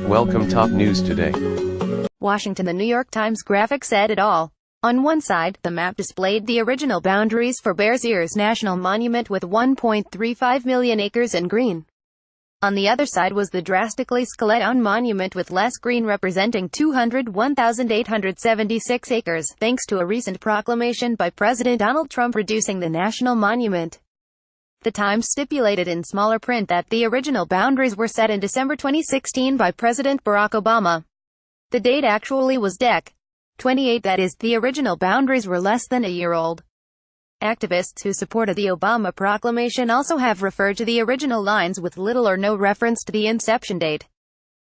Welcome top news today. Washington. The New York Times graphic said it all. On one side, the map displayed the original boundaries for Bears Ears National Monument with 1.35 million acres in green. On the other side was the drastically scaled-down monument with less green representing 201,876 acres, thanks to a recent proclamation by President Donald Trump reducing the national monument. The Times stipulated in smaller print that the original boundaries were set in December 2016 by President Barack Obama. The date actually was Dec. 28, that is, the original boundaries were less than a year old. Activists who supported the Obama proclamation also have referred to the original lines with little or no reference to the inception date.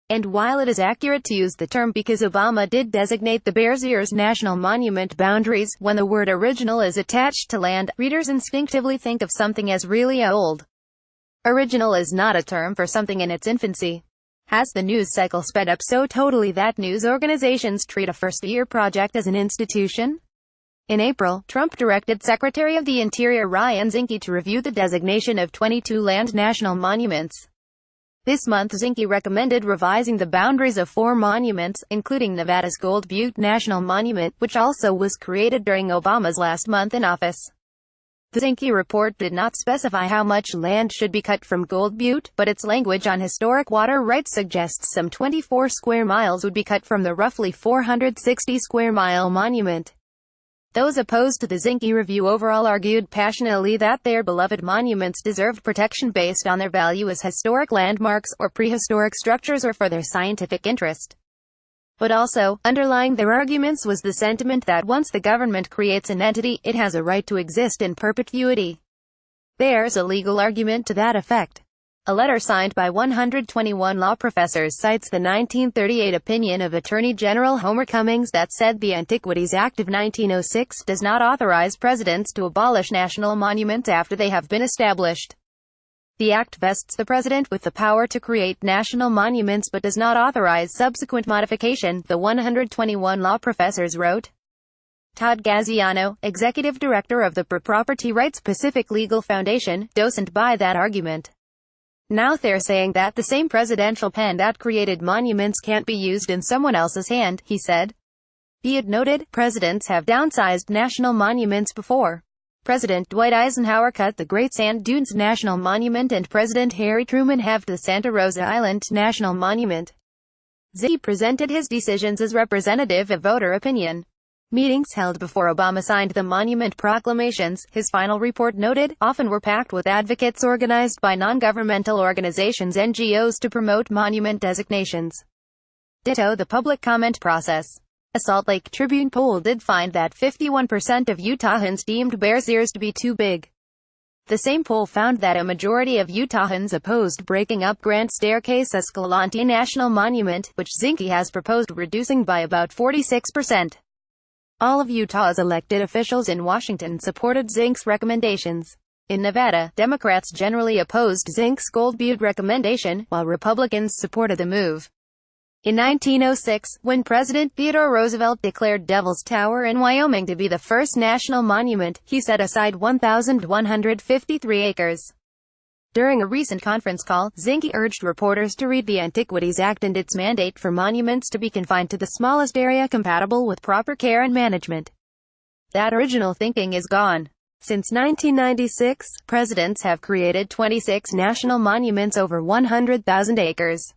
And while it is accurate to use the term because Obama did designate the Bears Ears National Monument boundaries, when the word original is attached to land, readers instinctively think of something as really old. Original is not a term for something in its infancy. Has the news cycle sped up so totally that news organizations treat a first-year project as an institution? In April, Trump directed Secretary of the Interior Ryan Zinke to review the designation of 22 land national monuments. This month Zinke recommended revising the boundaries of 4 monuments, including Nevada's Gold Butte National Monument, which also was created during Obama's last month in office. The Zinke report did not specify how much land should be cut from Gold Butte, but its language on historic water rights suggests some 24 square miles would be cut from the roughly 460 square mile monument. Those opposed to the Zinke review overall argued passionately that their beloved monuments deserved protection based on their value as historic landmarks, or prehistoric structures, or for their scientific interest. But also, underlying their arguments was the sentiment that once the government creates an entity, it has a right to exist in perpetuity. There's a legal argument to that effect. A letter signed by 121 law professors cites the 1938 opinion of Attorney General Homer Cummings that said the Antiquities Act of 1906 does not authorize presidents to abolish national monuments after they have been established. The act vests the president with the power to create national monuments but does not authorize subsequent modification, the 121 law professors wrote. Todd Gaziano, executive director of the Property Rights Pacific Legal Foundation, doesn't buy that argument. Now they're saying that the same presidential pen that created monuments can't be used in someone else's hand, he said. Be it noted, presidents have downsized national monuments before. President Dwight Eisenhower cut the Great Sand Dunes National Monument and President Harry Truman halved the Santa Rosa Island National Monument. Zinke presented his decisions as representative of voter opinion. Meetings held before Obama signed the monument proclamations, his final report noted, often were packed with advocates organized by non-governmental organizations (NGOs) to promote monument designations. Ditto the public comment process. A Salt Lake Tribune poll did find that 51% of Utahns deemed Bears Ears to be too big. The same poll found that a majority of Utahns opposed breaking up Grand Staircase Escalante National Monument, which Zinke has proposed reducing by about 46%. All of Utah's elected officials in Washington supported Zinke's recommendations. In Nevada, Democrats generally opposed Zinke's Gold Butte recommendation, while Republicans supported the move. In 1906, when President Theodore Roosevelt declared Devil's Tower in Wyoming to be the first national monument, he set aside 1,153 acres. During a recent conference call, Zinke urged reporters to read the Antiquities Act and its mandate for monuments to be confined to the smallest area compatible with proper care and management. That original thinking is gone. Since 1996, presidents have created 26 national monuments over 100,000 acres.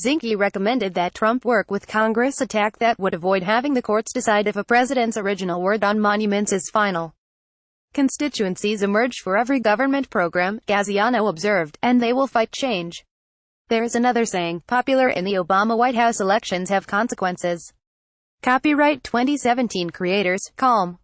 Zinke recommended that Trump work with Congress a tack that would avoid having the courts decide if a president's original word on monuments is final. Constituencies emerge for every government program, Gaziano observed, and they will fight change. There's another saying, popular in the Obama White House elections have consequences. Copyright 2017 creators, Calm.